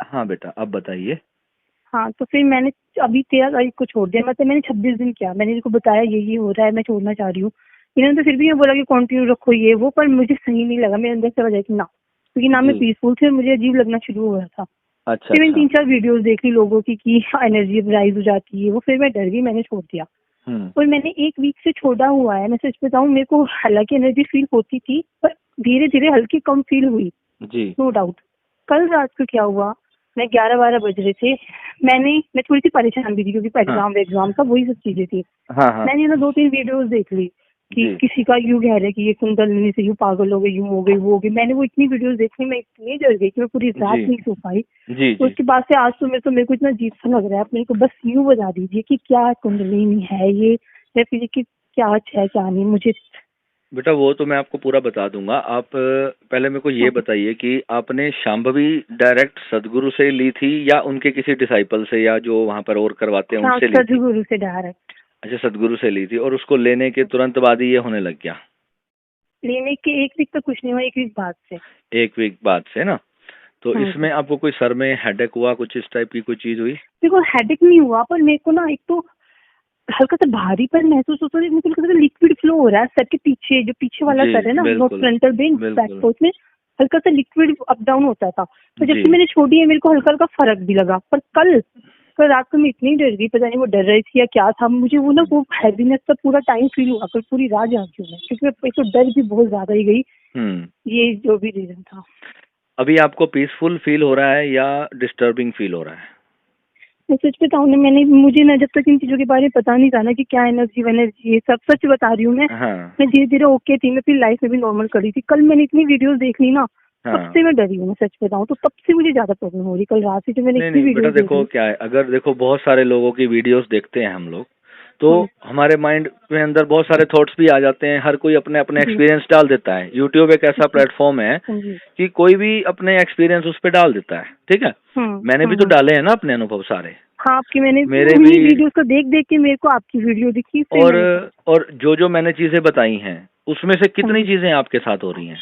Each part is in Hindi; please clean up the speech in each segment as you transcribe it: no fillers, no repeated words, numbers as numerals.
हाँ बेटा, अब बताइए। हाँ, तो फिर मैंने अभी 13 तारीख को छोड़ दिया। मतलब मैंने 26 दिन किया, मैंने इनको बताया ये हो रहा है, मैं छोड़ना चाह रही हूँ। इन्होंने तो फिर भी ये बोला कि कंटिन्यू रखो ये वो, पर मुझे सही नहीं लगा। मेरे अंदर से वजह कि ना, क्योंकि ना मैं जी। पीसफुल थी और मुझे अजीब लगना शुरू हो रहा था। अच्छा फिर मैंने अच्छा। 3-4 वीडियोस देख ली लोगों की एनर्जी राइज हो जाती है वो, फिर मैं डर गई, मैंने छोड़ दिया। हम्म। और मैंने 1 वीक से छोड़ा हुआ है। मैं सच बताऊं, मेरे को हालांकि एनर्जी फील होती थी, पर धीरे धीरे हल्की कम फील हुई, जी। No doubt. कल रात को क्या हुआ, मैं 11-12 बज रहे थे, मैं थोड़ी सी परेशान भी थी क्योंकि हाँ एग्जाम का वही सब चीजें थी। हाँ हाँ। मैंने ना 2-3 वीडियोस देख ली कि जी किसी का यूं कह रहे कि ये कुंडलनी से यूं पागल हो गई, यूं हो गई, वो हो गई। मैंने वो इतनी वीडियोस देखी, मैं इतनी डर गई कि मैं पूरी रात जी नहीं सो पाई। जी तो जी। उसके बाद से आज तो मेरे को इतना अजीब सा लग रहा है। आप मेरे को बस यूं बता दीजिए कि क्या कुंडलिनी है ये, या फिर कि क्या है क्या नहीं मुझे। बेटा वो तो मैं आपको पूरा बता दूंगा। आप पहले मेरे को ये हाँ, बताइए कि आपने शांभवी डायरेक्ट सदगुरु से ली थी या उनके किसी डिसाइपल से या जो वहां पर और करवाते हैं हाँ, उनसे ली थी? सदगुरु से डायरेक्ट। अच्छा, सदगुरु से ली थी और उसको लेने के तुरंत बाद ही ये होने लग गया? लेने के 1 वीक तक कुछ नहीं हुआ, 1 वीक बाद से। एक वीक बाद से ना? तो हाँ जी। इसमें आपको कोई सर में हेडेक हुआ, कुछ इस टाइप की कोई चीज हुई? मेरे को हेडेक नहीं हुआ, पर मेरे को ना एक तो हल्का सा भारीपन महसूस होता है। मेरे को लिक्विड फ्लो हो रहा है सर के पीछे, जो पीछे वाला जी सर है ना, नो बिल्कुल। फ्रंटल बेन बैक बिल्कुल। फोर्थ में हल्का सा लिक्विड अप डाउन होता था। तो जब जी। से मैंने छोड़ी है, मेरे को हल्का हल्का फर्क भी लगा। पर कल रात को मैं इतनी डर गई, पता नहीं वो डर रही थी या क्या था, मुझे वो ना वो हैवीनेस का पूरा टाइम फील हुआ। कल पूरी रात जागी हूँ मैं, क्योंकि मैं एक तो डर भी बहुत ज्यादा ही गई। हम्म। ये जो भी रीजन था। अभी आपको पीसफुल फील हो रहा है या डिस्टर्बिंग फील हो रहा है? मैं सच बताऊं ना, मुझे ना जब तक इन चीजों के बारे में पता नहीं था ना कि क्या एनर्जी वेनर्जी, ये सब सच बता रही हूँ हाँ मैं धीरे धीरे ओके थी। मैं अपनी लाइफ में भी नॉर्मल करी थी। कल मैंने इतनी वीडियोस देख ली ना, तब हाँ। से मैं डरी हूँ। मैं सच बताऊं तो तब से मुझे ज्यादा प्रॉब्लम हो रही। कल रात से जो मैंने नहीं इतनी नहीं बेटा, वीडियोस देख देखो ली। क्या है, अगर देखो बहुत सारे लोगों की वीडियोस देखते हैं हम लोग, तो हाँ हमारे माइंड में अंदर बहुत सारे थॉट्स भी आ जाते हैं। हर कोई अपने अपने जी। एक्सपीरियंस डाल देता है। यूट्यूब एक ऐसा जी। प्लेटफॉर्म है हाँ जी। कि कोई भी अपने एक्सपीरियंस उस पर डाल देता है, ठीक है? मैंने भी तो हम्म। डाले हैं ना अपने अनुभव सारे। हाँ, आपकी मैंने मेरे भी। उन्हीं वीडियोस को देख देख के मेरे को आपकी वीडियो दिखी, फिर और मैंने कहा। और जो मैंने चीजें बताई हैं उसमें से हाँ कितनी जी। चीजें आपके साथ हो रही हैं?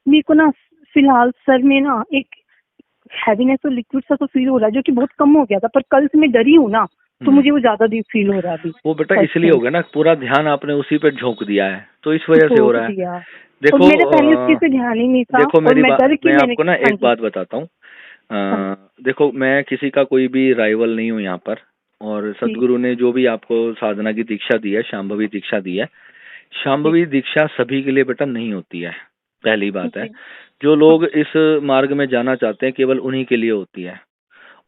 मेरे को ना फिलहाल सर में ना एक हैवीनेस और लिक्विड सा तो फील हो रहा है, जो कि बहुत कम हो गया था। पर कल से मैं डरी हूँ ना, तो हम्म। मुझे वो ज्यादा डीप फील हो रहा है अभी। वो बेटा फर्स्ट इसलिए हो थिंग, गया ना, पूरा ध्यान आपने उसी पे झोंक दिया है, तो इस वजह से हो झोंक रहा है। दिया। और देखो मेरा पहले उस चीज पे ध्यान ही नहीं था, देखो और मेरी मैं बात, डर के मैं मैंने। आपको ना हाँ एक जी। बात बताता हूँ। हाँ जी। देखो मैं किसी का कोई भी राइवल नहीं हूँ यहाँ पर। और जी। सदगुरु ने जो भी आपको साधना की दीक्षा दी है, शांभवी दीक्षा दी है, जी। शांभवी दीक्षा सभी के लिए बेटा नहीं होती है। पहली बात है, जी। जो हाँ लोग इस मार्ग में जाना चाहते हैं केवल उन्हीं के लिए होती है।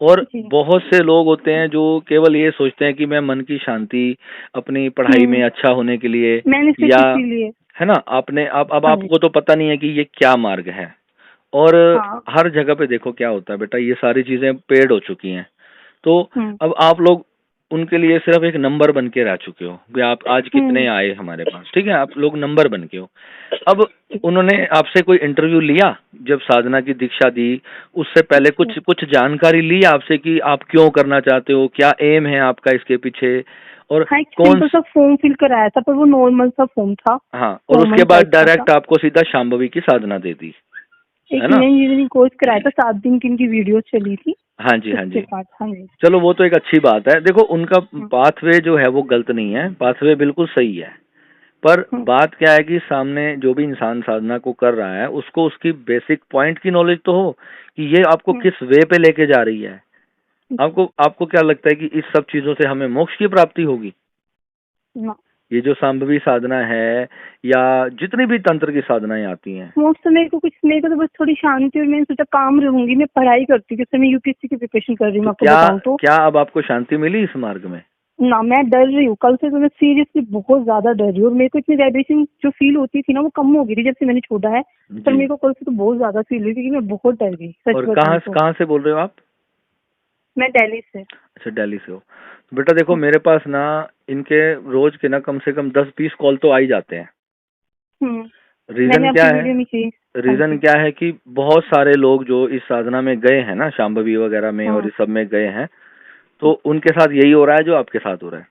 और जी। बहुत से लोग होते हैं जो केवल ये सोचते हैं कि मैं मन की शांति, अपनी पढ़ाई में हम्म। अच्छा होने के लिए, मैंने सिर्फ या, इसीलिए। है ना, आपने अब हाँ जी। आपको तो पता नहीं है कि ये क्या मार्ग है। और हाँ। हर जगह पे देखो क्या होता है बेटा, ये सारी चीजें पेड हो चुकी हैं। तो हम्म। अब आप लोग उनके लिए सिर्फ एक नंबर बन के रह चुके हो कि आप आज कितने हम्म। आए हमारे पास, ठीक है? आप लोग नंबर बन के हो। अब उन्होंने आपसे कोई इंटरव्यू लिया जब साधना की दीक्षा दी? उससे पहले कुछ कुछ जानकारी ली आपसे कि आप क्यों करना चाहते हो, क्या एम है आपका इसके पीछे, और हाँ, एक कौन? सिंपल सा फॉर्म फिल कराया था, पर वो नॉर्मल सा फॉर्म था, हाँ, और उसके कॉमन बाद टाइप का था। डायरेक्ट आपको सीधा शांभवी की साधना दे दी, एक है ना? इंजीनियरिंग कोर्स कराया था, 7 दिन की इनकी वीडियो चली थी। हाँ जी हाँ उसके जी। बाद हाँ जी। चलो वो तो एक अच्छी बात है। देखो उनका हम्म। पाथवे जो है वो गलत नहीं है, पाथवे बिल्कुल सही है। पर हम्म। बात क्या है कि सामने जो भी इंसान साधना को कर रहा है उसको उसकी बेसिक पॉइंट की नॉलेज तो हो कि ये आपको हम्म। किस वे पे लेके जा रही है। जी। आपको आपको क्या लगता है कि इस सब चीजों से हमें मोक्ष की प्राप्ति होगी? ना। ये जो सांभवी साधना है या जितनी भी तंत्र की साधनाएं आती हैं, मोस्ट तो मेरे को तो बस थोड़ी शांति, और मैंने सोचा काम रहूंगी, मैं पढ़ाई करती हूँ, जैसे मैं यूपीएससी की प्रिपरेशन कर रही हूँ, तो आपको क्या बताऊँ तो। क्या अब आपको शांति मिली इस मार्ग में? ना, मैं डर रही हूँ कल से, तो मैं सीरियसली बहुत ज्यादा डर रही हूँ। और मेरे को इतनी वाइब्रेशन जो फील होती थी ना, वो कम हो गई थी जब से मैंने छोड़ा है। पर जी। मेरे को कल से तो बहुत ज्यादा फील हुई, क्योंकि मैं बहुत डर गई, सच और बताऊँ तो। कहाँ से बोल रहे हो आप? मैं दिल्ली से। अच्छा, दिल्ली से हो। तो बेटा देखो हाँ। मेरे पास ना इनके रोज के ना कम से कम 10-20 कॉल तो आ ही जाते हैं। रीजन मैंने क्या आपकी है? वीडियो में की। हाँ रीजन जी। क्या है कि बहुत सारे लोग जो इस साधना में गए हैं ना, शांभवी वगैरह में और हाँ। इस सब में गए हैं, तो उनके साथ यही हो रहा है जो आपके साथ हो रहा है।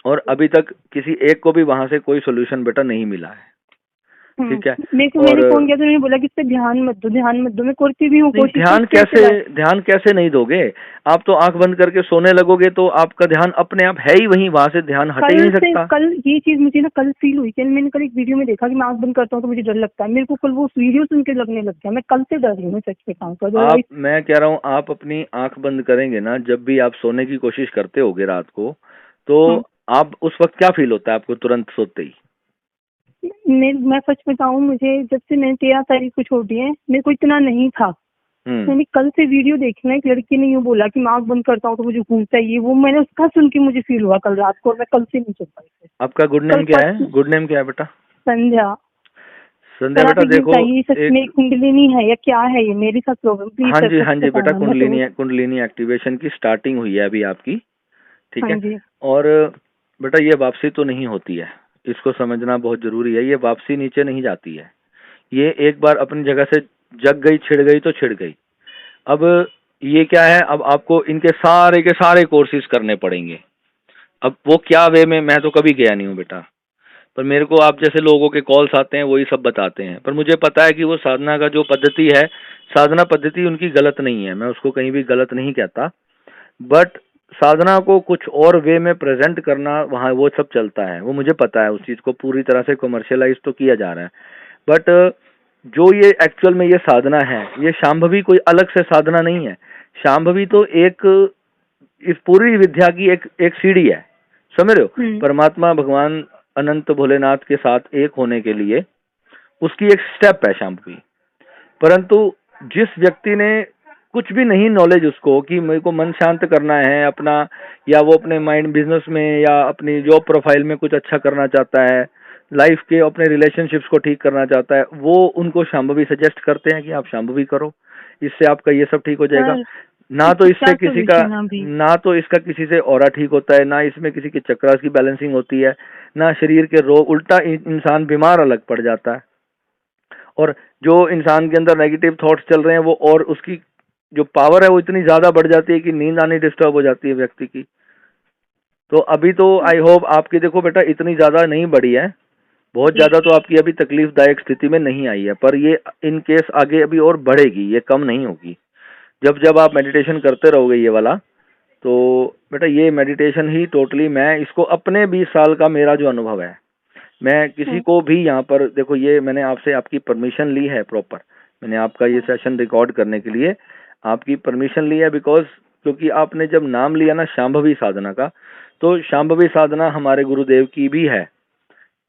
और अभी तक किसी एक को भी वहां से कोई सोल्यूशन बेटा नहीं मिला है। ठीक है। मेरे को और मैंने फोन किया तो उन्होंने बोला कि इस पे ध्यान मत दो, ध्यान मत दो। मैं करती भी हूँ नहीं, कोशिश, तो ध्यान कैसे नहीं दोगे? आप तो आंख बंद करके सोने लगोगे तो आपका ध्यान अपने आप है ही वहीं, वहां से ध्यान हट ही नहीं सकता। कल ये चीज मुझे ना कल फील हुई कि मैंने कल एक वीडियो में देखा कि मैं आंख बंद करता हूँ तो मुझे डर लगता है। मेरे को कल वो वीडियो सुन के लगने लग गया। मैं कल से डर रही हूँ सच में काम कर। मैं कह रहा हूँ, आप अपनी आंख बंद करेंगे ना, जब भी आप सोने की कोशिश करते होगे रात को, तो आप उस वक्त क्या फील होता है आपको तुरंत सोते ही? मैं सच बताऊं, मुझे जब से मैंने 13 तारीख को छोड़ दिया है, मेरे को इतना नहीं था। मैंने कल से वीडियो देखना, एक लड़की ने यूँ बोला कि मैं आंख बंद करता हूँ तो मुझे घूमता है ये वो, मैंने उसका सुन के मुझे फील हुआ कल रात को, और मैं कल से नहीं सो पाई। आपका गुड कल नेम क्या है? गुड नेम क्या है बेटा? संध्या। संध्या सर आप बेटा एक दिन देखो, बताइए सच में कुंडलिनी है या क्या है ये मेरे साथ प्रॉब्लम, प्लीज हाँ सर जी, कुछ हाँ जी बेटा, बताना। मैं तो कुंडलिनी एक्टिवेशन की स्टार्टिंग हुई है अभी आपकी, ठीक हाँ है। जी। और बेटा ये वापसी तो नहीं होती है, इसको समझना बहुत जरूरी है। ये वापसी नीचे नहीं जाती है, ये एक बार अपनी जगह से जग गई, छिड़ गई तो छिड़ गई। अब ये क्या है, अब आपको इनके सारे के सारे कोर्सेज करने पड़ेंगे। अब वो क्या वे में, मैं तो कभी गया नहीं हूँ बेटा, पर मेरे को आप जैसे लोगों के कॉल्स आते हैं वही सब बताते हैं। पर मुझे पता है कि वो साधना का जो पद्धति है, साधना पद्धति उनकी गलत नहीं है, मैं उसको कहीं भी गलत नहीं कहता। बट साधना को कुछ और वे में प्रेजेंट करना, वहाँ वो सब चलता है, वो मुझे पता है। उस चीज़ को पूरी तरह से कमर्शियलाइज तो किया जा रहा है, बट जो ये एक्चुअल में ये साधना है, ये शांभवी कोई अलग से साधना नहीं है। शांभवी तो एक, इस पूरी विद्या की एक एक सीढ़ी है, समझ रहे हो? परमात्मा भगवान अनंत भोलेनाथ के साथ एक होने के लिए उसकी एक स्टेप है शांभवी। परंतु जिस व्यक्ति ने कुछ भी नहीं नॉलेज उसको कि मेरे को मन शांत करना है अपना, या वो अपने माइंड बिजनेस में या अपनी जॉब प्रोफाइल में कुछ अच्छा करना चाहता है, लाइफ के अपने रिलेशनशिप्स को ठीक करना चाहता है, वो उनको शांभवी सजेस्ट करते हैं कि आप शांभवी करो, इससे आपका ये सब ठीक हो जाएगा। ना तो इससे किसी का, ना तो इसका किसी से ऑरा ठीक होता है, ना इसमें किसी के चक्रास की बैलेंसिंग होती है, ना शरीर के रोग, उल्टा इंसान बीमार अलग पड़ जाता है। और जो इंसान के अंदर नेगेटिव थॉट्स चल रहे हैं वो, और उसकी जो पावर है वो इतनी ज्यादा बढ़ जाती है कि नींद आनी डिस्टर्ब हो जाती है व्यक्ति की। तो अभी तो आई होप आपकी, देखो बेटा, इतनी ज्यादा नहीं बढ़ी है, बहुत ज्यादा तो आपकी अभी तकलीफदायक स्थिति में नहीं आई है, पर ये इन केस आगे अभी और बढ़ेगी, ये कम नहीं होगी। जब जब आप मेडिटेशन करते रहोगे ये वाला, तो बेटा ये मेडिटेशन ही टोटली, मैं इसको अपने 20 साल का मेरा जो अनुभव है, मैं किसी को भी यहाँ पर, देखो ये मैंने आपसे आपकी परमिशन ली है प्रॉपर, मैंने आपका ये सेशन रिकॉर्ड करने के लिए आपकी परमिशन ली है, बिकॉज क्योंकि आपने जब नाम लिया ना शांभवी साधना का, तो शांभवी साधना हमारे गुरुदेव की भी है।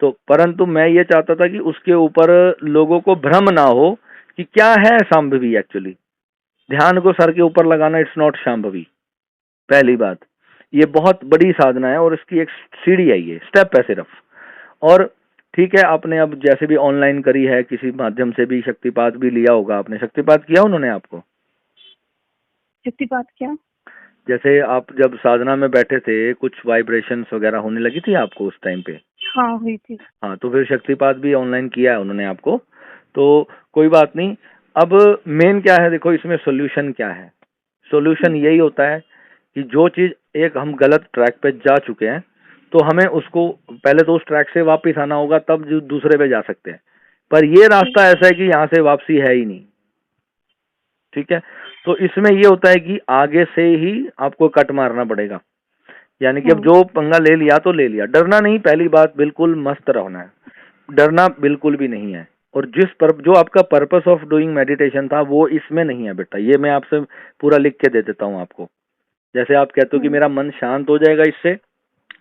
तो परंतु मैं ये चाहता था कि उसके ऊपर लोगों को भ्रम ना हो कि क्या है शांभवी एक्चुअली। ध्यान को सर के ऊपर लगाना, इट्स नॉट शांभवी। पहली बात, ये बहुत बड़ी साधना है और इसकी एक सीढ़ी है, ये स्टेप है सिर्फ। और ठीक है, आपने अब जैसे भी ऑनलाइन करी है, किसी माध्यम से भी शक्तिपात भी लिया होगा आपने, शक्तिपात किया उन्होंने आपको? शक्तिपात क्या? जैसे आप जब साधना में बैठे थे, कुछ वाइब्रेशंस वगैरह होने लगी थी आपको उस टाइम पे? हाँ हुई थी। हाँ, तो फिर शक्तिपात भी ऑनलाइन किया है उन्होंने आपको, तो कोई बात नहीं। अब मेन क्या है, देखो इसमें सॉल्यूशन क्या है, सॉल्यूशन यही होता है कि जो चीज एक हम गलत ट्रैक पे जा चुके हैं, तो हमें उसको पहले तो उस ट्रैक से वापस आना होगा, तब जो दूसरे पे जा सकते हैं। पर ये रास्ता ऐसा है कि यहाँ से वापसी है ही नहीं, ठीक है। तो इसमें ये होता है कि आगे से ही आपको कट मारना पड़ेगा, यानी कि अब जो पंगा ले लिया तो ले लिया, डरना नहीं, पहली बात बिल्कुल मस्त रहना है, डरना बिल्कुल भी नहीं है। और जो आपका पर्पस ऑफ डूइंग मेडिटेशन था वो इसमें नहीं है बेटा, ये मैं आपसे पूरा लिख के दे देता हूँ आपको। जैसे आप कहते हो कि मेरा मन शांत हो जाएगा इससे,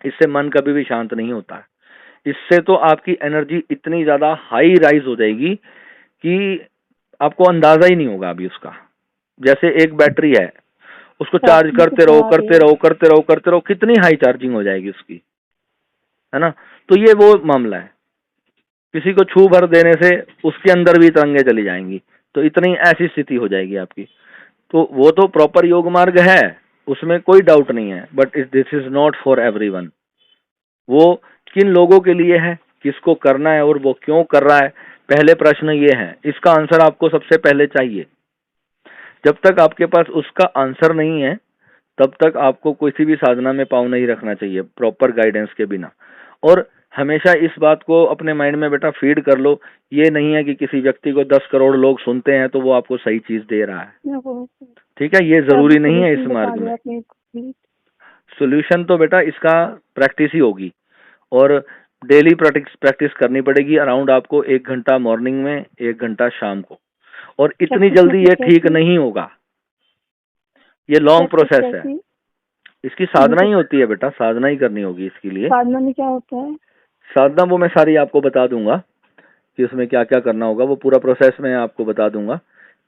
इससे मन कभी भी शांत नहीं होता है। इससे तो आपकी एनर्जी इतनी ज्यादा हाई राइज हो जाएगी कि आपको अंदाजा ही नहीं होगा अभी उसका। जैसे एक बैटरी है, उसको चार्ज करते रहो करते रहो करते रहो करते रहो, कितनी हाई चार्जिंग हो जाएगी उसकी, है ना? तो ये वो मामला है, किसी को छू भर देने से उसके अंदर भी तरंगे चली जाएंगी, तो इतनी ऐसी स्थिति हो जाएगी आपकी। तो वो तो प्रॉपर योग मार्ग है, उसमें कोई डाउट नहीं है, but this is not for everyone. वो किन लोगों के लिए है, किसको करना है और वो क्यों कर रहा है, पहले प्रश्न ये है, इसका आंसर आपको सबसे पहले चाहिए। जब तक आपके पास उसका आंसर नहीं है, तब तक आपको किसी भी साधना में पाँव नहीं रखना चाहिए प्रॉपर गाइडेंस के बिना। और हमेशा इस बात को अपने माइंड में बेटा फीड कर लो, ये नहीं है कि किसी व्यक्ति को 10 करोड़ लोग सुनते हैं तो वो आपको सही चीज दे रहा है। ठीक है, ये तो जरूरी अभी नहीं है इस सोल्यूशन बता मार्ग दो में। आप मेरे को please। सोल्यूशन तो बेटा इसका प्रैक्टिस ही होगी, और डेली प्रैक्टिस प्रैक्टिस करनी पड़ेगी। अराउंड आपको 1 घंटा मॉर्निंग में, 1 घंटा शाम को। और इतनी प्रैक्टिस जल्दी मतलब ये ठीक कैसी? नहीं होगा, ये लॉन्ग प्रैक्टिस प्रोसेस है। कैसी? इसकी साधना मुझे ही होती है बेटा, साधना ही करनी होगी इसके लिए। साधना में क्या होता है? साधना वो मैं सारी आपको बता दूंगा कि उसमें क्या क्या करना होगा, वो पूरा प्रोसेस मैं आपको बता दूंगा।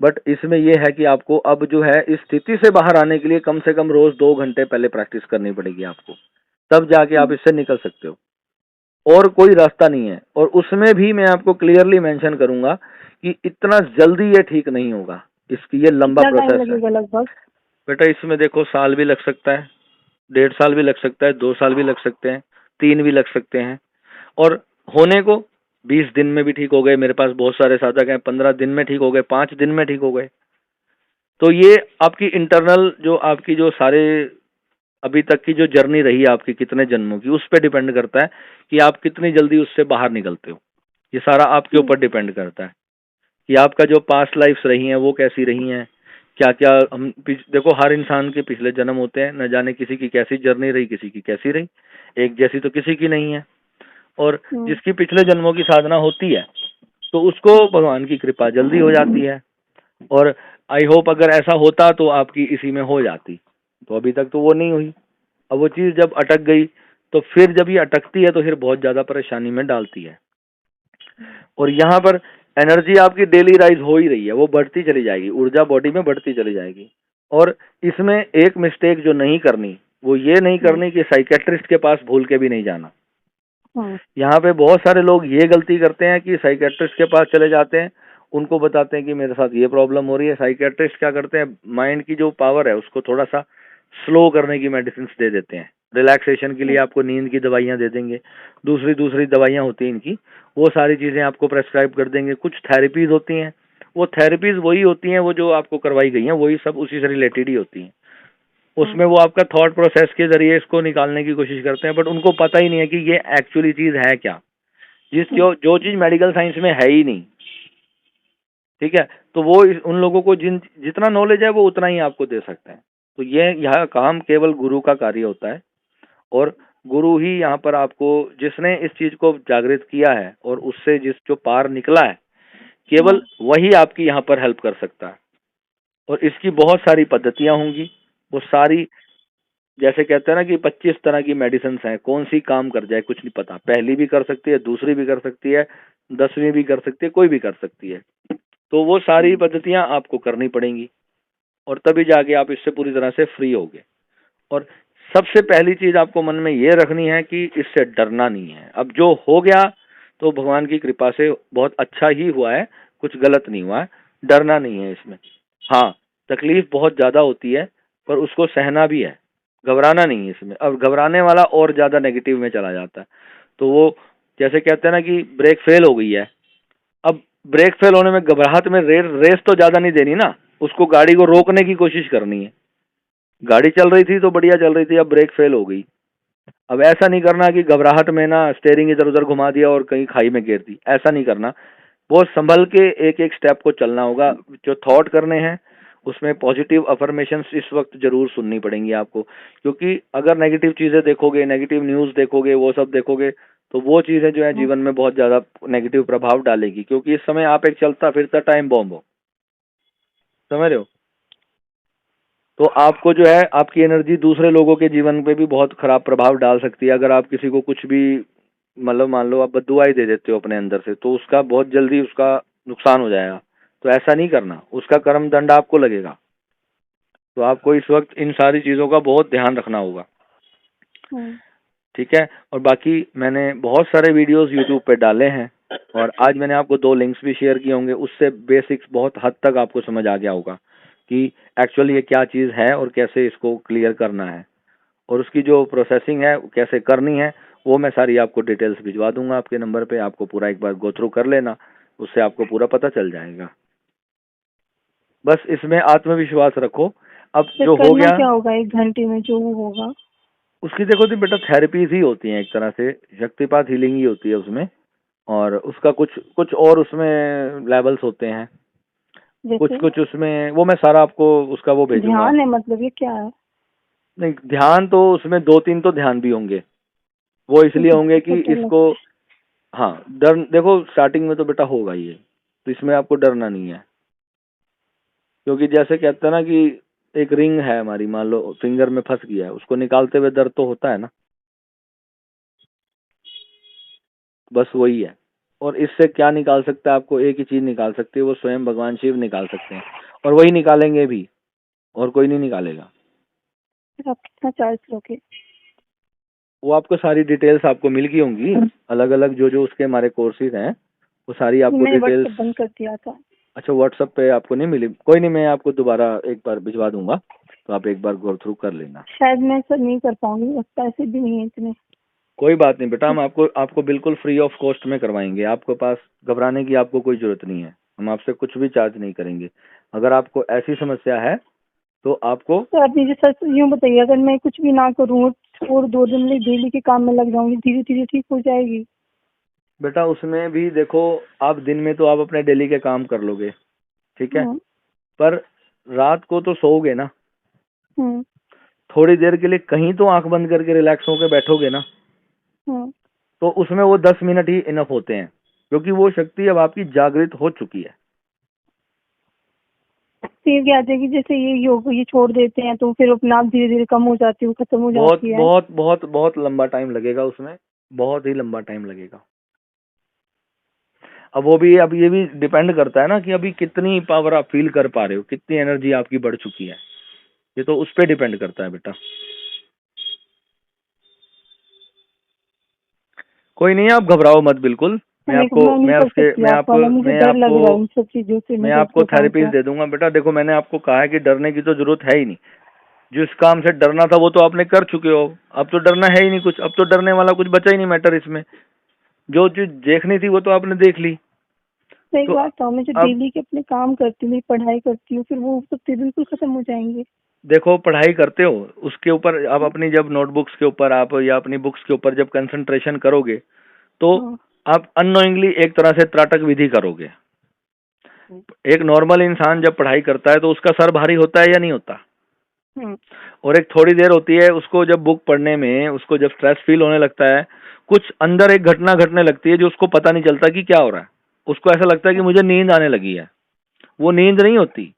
बट इसमें ये है कि आपको अब जो है इस स्थिति से बाहर आने के लिए कम से कम रोज 2 घंटे पहले प्रैक्टिस करनी पड़ेगी आपको, तब जाके आप इससे निकल सकते हो। और कोई रास्ता नहीं है। और उसमें भी मैं आपको क्लियरली मेंशन करूंगा कि इतना जल्दी ये ठीक नहीं होगा, इसकी ये लंबा कितना टाइम प्रोसेस है। लगेगा लगभग? बेटा इसमें देखो, साल भी लग सकता है, 1.5 साल भी लग सकता है, 2 साल भी लग सकते हैं, 3 भी लग सकते हैं। और होने को 20 दिन में भी ठीक हो गए, मेरे पास बहुत सारे साधक हैं 15 दिन में ठीक हो गए, 5 दिन में ठीक हो गए। तो ये आपकी इंटरनल जो आपकी जो सारे अभी तक की जो जर्नी रही है आपकी कितने जन्मों की, उस पर डिपेंड करता है कि आप कितनी जल्दी उससे बाहर निकलते हो। ये सारा आपके हम्म, ऊपर डिपेंड करता है कि आपका जो पास्ट लाइफ्स रही हैं वो कैसी रही हैं, क्या क्या। हम देखो, हर इंसान के पिछले जन्म होते हैं, न जाने किसी की कैसी जर्नी रही, किसी की कैसी रही, एक जैसी तो किसी की नहीं है। और हम्म, जिसकी पिछले जन्मों की साधना होती है तो उसको भगवान की कृपा जल्दी हो जाती है। और आई होप अगर ऐसा होता तो आपकी इसी में हो जाती, तो अभी तक तो वो नहीं हुई। अब वो चीज जब अटक गई, तो फिर जब ये अटकती है तो फिर बहुत ज्यादा परेशानी में डालती है। और यहाँ पर एनर्जी आपकी डेली राइज हो ही रही है, वो बढ़ती चली जाएगी, ऊर्जा बॉडी में बढ़ती चली जाएगी। और इसमें एक मिस्टेक जो नहीं करनी, वो ये नहीं हम्म, करनी कि साइकेट्रिस्ट के पास भूल के भी नहीं जाना। हम्म, यहाँ पे बहुत सारे लोग ये गलती करते हैं कि साइकेट्रिस्ट के पास चले जाते हैं, उनको बताते हैं कि मेरे साथ ये प्रॉब्लम हो रही है। साइकेट्रिस्ट क्या करते हैं, माइंड की जो पावर है उसको थोड़ा सा स्लो करने की मेडिसिन दे देते हैं। रिलैक्सेशन के लिए हम्म, आपको नींद की दवाइयाँ दे देंगे, दूसरी दूसरी दवाइयाँ होती हैं इनकी, वो सारी चीज़ें आपको प्रेस्क्राइब कर देंगे। कुछ थेरेपीज होती हैं, वो थेरेपीज वही होती हैं, वो जो आपको करवाई गई हैं वही सब उसी से रिलेटेड ही होती हैं। हम्म, उसमें वो आपका थॉट प्रोसेस के जरिए इसको निकालने की कोशिश करते हैं, बट उनको पता ही नहीं है कि ये एक्चुअली चीज़ है क्या, हम्म, जो चीज़ मेडिकल साइंस में है ही नहीं। ठीक है, तो वो उन लोगों को जितना नॉलेज है वो उतना ही आपको दे सकते हैं। तो ये यहाँ काम केवल गुरु का कार्य होता है, और गुरु ही यहाँ पर आपको, जिसने इस चीज को जागृत किया है और उससे जिस जो पार निकला है, केवल हम्म, वही आपकी यहाँ पर हेल्प कर सकता है। और इसकी बहुत सारी पद्धतियां होंगी, वो सारी, जैसे कहते हैं ना कि 25 तरह की मेडिसिन हैं, कौन सी काम कर जाए कुछ नहीं पता, पहली भी कर सकती है, दूसरी भी कर सकती है, 10वीं भी कर सकती है, कोई भी कर सकती है। तो वो सारी हम्म, पद्धतियां आपको करनी पड़ेंगी, और तभी जाके आप इससे पूरी तरह से फ्री होगे। और सबसे पहली चीज आपको मन में ये रखनी है कि इससे डरना नहीं है। अब जो हो गया तो भगवान की कृपा से बहुत अच्छा ही हुआ है, कुछ गलत नहीं हुआ है, डरना नहीं है इसमें। हाँ, तकलीफ बहुत ज्यादा होती है, पर उसको सहना भी है, घबराना नहीं है इसमें। अब घबराने वाला और ज्यादा नेगेटिव में चला जाता है। तो वो जैसे कहते हैं ना कि ब्रेक फेल हो गई है, अब ब्रेक फेल होने में घबराहट में रेस तो ज्यादा नहीं देनी ना, उसको गाड़ी को रोकने की कोशिश करनी है। गाड़ी चल रही थी तो बढ़िया चल रही थी, अब ब्रेक फेल हो गई। अब ऐसा नहीं करना कि घबराहट में ना स्टेयरिंग इधर उधर घुमा दिया और कहीं खाई में गिर दी, ऐसा नहीं करना। बहुत संभल के एक एक स्टेप को चलना होगा। जो थॉट करने हैं उसमें पॉजिटिव अफर्मेशंस इस वक्त जरूर सुननी पड़ेंगी आपको, क्योंकि अगर नेगेटिव चीजें देखोगे, नेगेटिव न्यूज देखोगे, वो सब देखोगे, तो वो चीजें जो है हम्म, जीवन में बहुत ज्यादा नेगेटिव प्रभाव डालेगी। क्योंकि इस समय आप एक चलता फिरता टाइम बॉम्ब हो, समझ रहे हो। तो आपको जो है आपकी एनर्जी दूसरे लोगों के जीवन पे भी बहुत खराब प्रभाव डाल सकती है। अगर आप किसी को कुछ भी, मतलब मान लो आप बद्दुआ ही दे देते हो अपने अंदर से, तो उसका बहुत जल्दी उसका नुकसान हो जाएगा। तो ऐसा नहीं करना, उसका कर्म दंड आपको लगेगा। तो आपको इस वक्त इन सारी चीजों का बहुत ध्यान रखना होगा। हम्म, ठीक है, और बाकी मैंने बहुत सारे वीडियोस यूट्यूब पे डाले हैं, और आज मैंने आपको 2 लिंक्स भी शेयर किए होंगे, उससे बेसिक्स बहुत हद तक आपको समझ आ गया होगा कि एक्चुअली ये क्या चीज़ है और कैसे इसको क्लियर करना है, और उसकी जो प्रोसेसिंग है कैसे करनी है, वो मैं सारी आपको डिटेल्स भिजवा दूंगा आपके नंबर पे। आपको पूरा एक बार गो थ्रू कर लेना, उससे आपको पूरा पता चल जाएगा। बस इसमें आत्मविश्वास रखो। अब फिर जो हो करना गया, क्या होगा 1 घंटे में जो होगा? उसकी देखो तो बेटा थेरेपीज ही होती हैं एक तरह से, शक्तिपात हीलिंग ही होती है उसमें, और उसका कुछ कुछ और उसमें लेवल्स होते हैं, कुछ जैसे कुछ उसमें, वो मैं सारा आपको उसका वो भेजूंगा। ध्यान है, मतलब ये क्या है? नहीं, ध्यान तो उसमें दो तीन तो ध्यान भी होंगे, वो इसलिए होंगे तो कि डर इसको, लगता हाँ डर देखो स्टार्टिंग में तो बेटा होगा ही है, तो इसमें आपको डरना नहीं है, क्योंकि जैसे कहते हैं ना कि एक रिंग है हमारी, मान लो फिंगर में फंस गया है, उसको निकालते हुए दर्द तो होता है ना, बस वही है। और इससे क्या निकाल सकता है, आपको एक ही चीज निकाल सकती है, वो स्वयं भगवान शिव निकाल सकते हैं, और वही निकालेंगे भी, और कोई नहीं निकालेगा। है। आप कितना चार्ज लोगे? वो आपको सारी डिटेल्स आपको मिल गई होंगी, अलग अलग जो जो उसके हमारे कोर्सेज हैं, वो सारी आपको मैंने डिटेल्स। व्हाट्सएप बंद कर दिया था। अच्छा, व्हाट्सएप पे आपको नहीं मिली, कोई नहीं, मैं आपको दोबारा एक बार भिजवा दूंगा, तो आप एक बार गो थ्रू कर लेना। शायद मैं सर नहीं कर पाऊंगी, बस पैसे भी नहीं है इतने। कोई बात नहीं बेटा, हम आपको आपको बिल्कुल फ्री ऑफ कॉस्ट में करवाएंगे, आपके पास घबराने की आपको कोई जरूरत नहीं है, हम आपसे कुछ भी चार्ज नहीं करेंगे। अगर आपको ऐसी समस्या है तो आपको, तो आप मुझे सर यूँ बताइए, अगर मैं कुछ भी ना करूँ और 2 दिन में डेली के काम में लग जाऊंगी, धीरे धीरे ठीक हो जाएगी? बेटा उसमें भी देखो, आप दिन में तो आप अपने डेली के काम कर लोगे, ठीक है, हम्म। पर रात को तो सोओगे ना, हम्म। थोड़ी देर के लिए कहीं तो आंख बंद करके रिलैक्स होकर बैठोगे ना, हम्म। तो उसमें वो 10 मिनट ही इनफ होते हैं, क्योंकि वो शक्ति अब आपकी जागृत हो चुकी है। फिर क्या है कि जैसे ये योग ये छोड़ देते हैं तो फिर अपने आप धीरे धीरे कम हो जाती है, खत्म हो बहुत जाती है। बहुत बहुत बहुत लंबा टाइम लगेगा उसमें, बहुत ही लंबा टाइम लगेगा। अब वो भी, अब ये भी डिपेंड करता है ना कि अभी कितनी पावर आप फील कर पा रहे हो, कितनी एनर्जी आपकी बढ़ चुकी है, ये तो उस पर डिपेंड करता है बेटा। कोई नहीं, आप घबराओ मत बिल्कुल, मैं मैं आपको, नहीं कर सकती मैं आप आपको वाला, मुझे मैं डर लग आपको रहा है इन सब चीजों से, मैं मैं सच आपको बताऊं थेरेपीज तो। दे दूंगा बेटा। देखो मैंने आपको कहा है कि डरने की तो जरूरत है ही नहीं, जिस काम से डरना था वो तो आपने कर चुके हो, अब तो डरना है ही नहीं कुछ, अब तो डरने वाला कुछ बचा ही नहीं मैटर इसमें, जो चीज देखनी थी वो तो आपने देख ली। तो एक तो बात था, मैं जो अब डेली के अपने काम करती हूँ, मेरी पढ़ाई करती हूँ, फिर वो सब चीजें बिल्कुल खत्म हो जाएंगे। देखो पढ़ाई करते हो उसके ऊपर, आप अपनी जब नोटबुक्स के ऊपर आप या अपनी बुक्स के ऊपर जब कंसंट्रेशन करोगे, तो हाँ। आप अननोइंगली एक तरह से त्राटक विधि करोगे। एक नॉर्मल इंसान जब पढ़ाई करता है तो उसका सर भारी होता है या नहीं होता, हम्म। और एक थोड़ी देर होती है उसको जब बुक पढ़ने में, उसको जब स्ट्रेस फील होने लगता है, कुछ अंदर एक घटना घटने लगती है जो उसको पता नहीं चलता कि क्या हो रहा है, उसको ऐसा लगता है कि मुझे नींद आने लगी है। वो नींद नहीं होती,